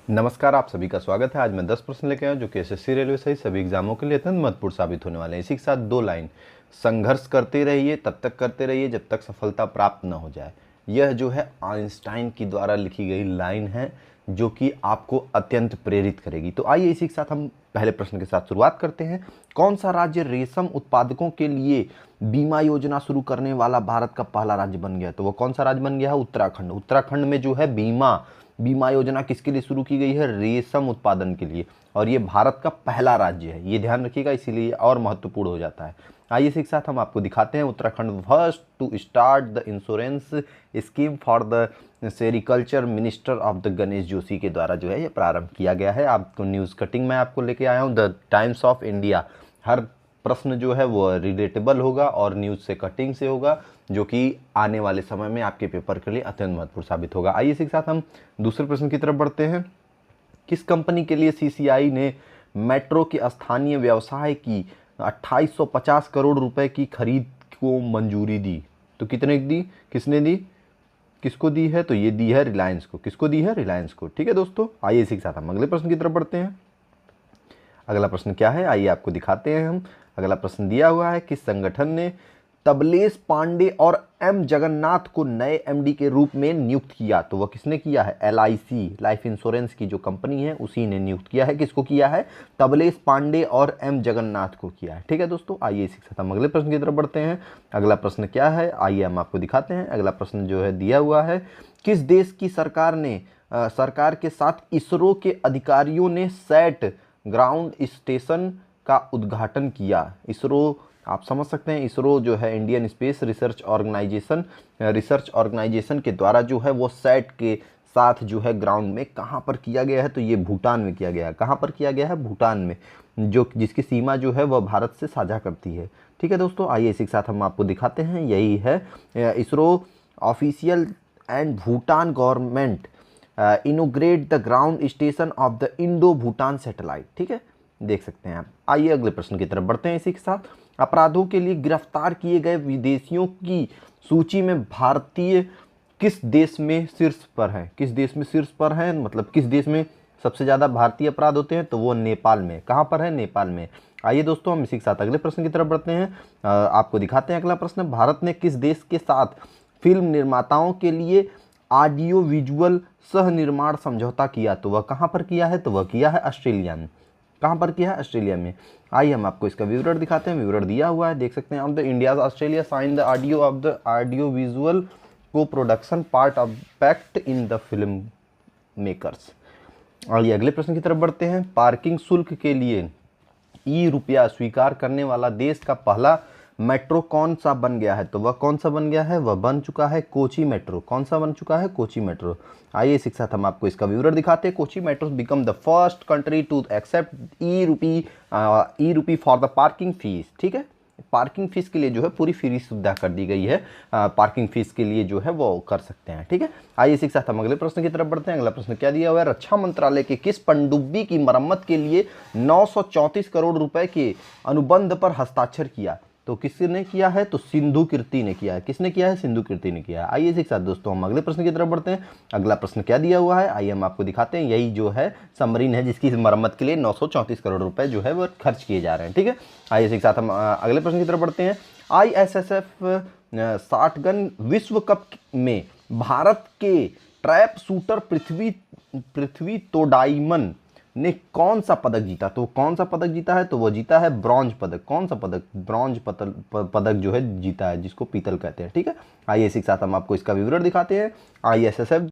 नमस्कार, आप सभी का स्वागत है। आज मैं 10 प्रश्न लेके आया हूं जो कि एसएससी रेलवे सहित सभी एग्जामों के लिए अत्यंत महत्वपूर्ण साबित होने वाले हैं। इसी के साथ दो लाइन, संघर्ष करते रहिए, तब तक करते रहिए जब तक सफलता प्राप्त न हो जाए। यह जो है आइंस्टाइन की द्वारा लिखी गई लाइन है जो कि आपको अत्यंत प्रेरित करेगी। तो आइए इसी के साथ हम पहले प्रश्न के साथ शुरुआत करते हैं। कौन सा राज्य रेशम उत्पादकों के लिए बीमा योजना शुरू करने वाला भारत का पहला राज्य बन गया? तो वो कौन सा राज्य बन गया है? उत्तराखंड। उत्तराखंड में जो है बीमा योजना किसके लिए शुरू की गई है? रेशम उत्पादन के लिए। और ये भारत का पहला राज्य है, ये ध्यान रखिएगा, इसीलिए और महत्वपूर्ण हो जाता है। आइए इसी के साथ हम आपको दिखाते हैं। Uttarakhand first to start the insurance scheme for the sericulture minister of the Ganesh Joshi के द्वारा जो है ये प्रारंभ किया गया है। आपको न्यूज़ कटिंग में आपको लेके आया हूँ, द टाइम्स ऑफ इंडिया। हर प्रश्न जो है वो रिलेटेबल होगा और न्यूज़ से कटिंग से होगा, जो कि आने वाले समय में आपके पेपर के लिए अत्यंत महत्वपूर्ण साबित होगा। आइए इसी के साथ हम दूसरे प्रश्न की तरफ बढ़ते हैं। किस कंपनी के लिए सीसीआई ने मेट्रो के स्थानीय व्यवसाय की 2850 करोड़ रुपए की खरीद को मंजूरी दी? तो कितने दी, किसने दी, किसको दी है? तो ये दी है रिलायंस को। किसको दी है? रिलायंस को। ठीक है दोस्तों, आइए इसी के साथ हम अगले प्रश्न की तरफ बढ़ते हैं। अगला प्रश्न क्या है, आइए आपको दिखाते हैं हम। अगला प्रश्न दिया हुआ है, किस संगठन ने तबलेश पांडे और एम जगन्नाथ को नए एमडी के रूप में नियुक्त किया? तो वह किसने किया है? एलआईसी, लाइफ इंश्योरेंस की जो कंपनी है उसी ने नियुक्त किया है। किसको किया है? तबलेश पांडे और एम जगन्नाथ को किया है। ठीक है दोस्तों, आइए इसी के साथ हम अगले प्रश्न की तरफ बढ़ते हैं। अगला प्रश्न क्या है, आइए हम आपको दिखाते हैं। अगला प्रश्न जो है दिया हुआ है, किस देश की सरकार के साथ इसरो के अधिकारियों ने सैट ग्राउंड स्टेशन का उद्घाटन किया? इसरो, आप समझ सकते हैं, इसरो जो है इंडियन स्पेस रिसर्च ऑर्गेनाइजेशन के द्वारा जो है वो सैट के साथ जो है ग्राउंड में कहाँ पर किया गया है? तो ये भूटान में किया गया है। कहाँ पर किया गया है? भूटान में, जो जिसकी सीमा जो है वह भारत से साझा करती है। ठीक है दोस्तों, आइए इसी के साथ हम आपको दिखाते हैं। यही है ISRO official and Bhutan government इनोग्रेट the ground station of the Indo Bhutan satellite. ठीक है, देख सकते हैं आप। आइए अगले प्रश्न की तरफ बढ़ते हैं। इसी के साथ, अपराधों के लिए गिरफ्तार किए गए विदेशियों की सूची में भारतीय किस देश में शीर्ष पर है? किस देश में शीर्ष पर है, मतलब किस देश में सबसे ज़्यादा भारतीय अपराध होते हैं? तो वो नेपाल में। कहाँ पर है? नेपाल में। आइए दोस्तों हम इसी के साथ अगले प्रश्न की तरफ बढ़ते हैं। आपको दिखाते हैं अगला प्रश्न, भारत ने किस देश के साथ फिल्म निर्माताओं के लिए ऑडियो विजुअल सह निर्माण समझौता किया? तो वह कहाँ पर किया है? तो वह किया है ऑस्ट्रेलिया में। कहाँ पर किया है? ऑस्ट्रेलिया में। आइए हम आपको इसका विवरण दिखाते हैं। विवरण दिया हुआ है, देख सकते हैं। Of the India Australia sign the audio visual co production part of pact in the film makers. आइए अगले प्रश्न की तरफ बढ़ते हैं। पार्किंग शुल्क के लिए ₹1 स्वीकार करने वाला देश का पहला मेट्रो कौन सा बन गया है? तो वह कौन सा बन गया है? वह बन चुका है कोची मेट्रो। कौन सा बन चुका है? कोची मेट्रो। आइए इसी के साथ हम आपको इसका विवरण दिखाते हैं। Kochi metro become the first country to accept e rupee for the parking fees. ठीक है, पार्किंग फीस के लिए जो है पूरी फ्री सुविधा कर दी गई है। पार्किंग फीस के लिए जो है वो कर सकते हैं। ठीक है, आइए इसी के साथ हम अगले प्रश्न की तरफ बढ़ते हैं। अगला प्रश्न क्या दिया हुआ है, रक्षा मंत्रालय के किस पनडुब्बी की मरम्मत के लिए 934 करोड़ रुपए के अनुबंध पर हस्ताक्षर किया? तो किसने किया है? तो सिंधु कीर्ति ने किया है। किसने किया है? सिंधु कीर्ति ने किया है। आइए इसी के साथ दोस्तों हम अगले प्रश्न की तरफ बढ़ते हैं। अगला प्रश्न क्या दिया हुआ है, आइए हम आपको दिखाते हैं। यही जो है सबमरीन है जिसकी मरम्मत के लिए 934 करोड़ रुपए जो है वो खर्च किए जा रहे हैं। ठीक है, आइए इसी के साथ हम अगले प्रश्न की तरफ बढ़ते हैं। ISSF 60 गन विश्व कप में भारत के ट्रैप शूटर पृथ्वी तोडाईमन ने कौन सा पदक जीता? तो कौन सा पदक जीता है? तो वो जीता है ब्रॉन्ज पदक। कौन सा पदक? ब्रॉन्ज पदक जो है जीता है, जिसको पीतल कहते हैं। ठीक है, आइए इसी के साथ हम आपको इसका विवरण दिखाते हैं। ISSF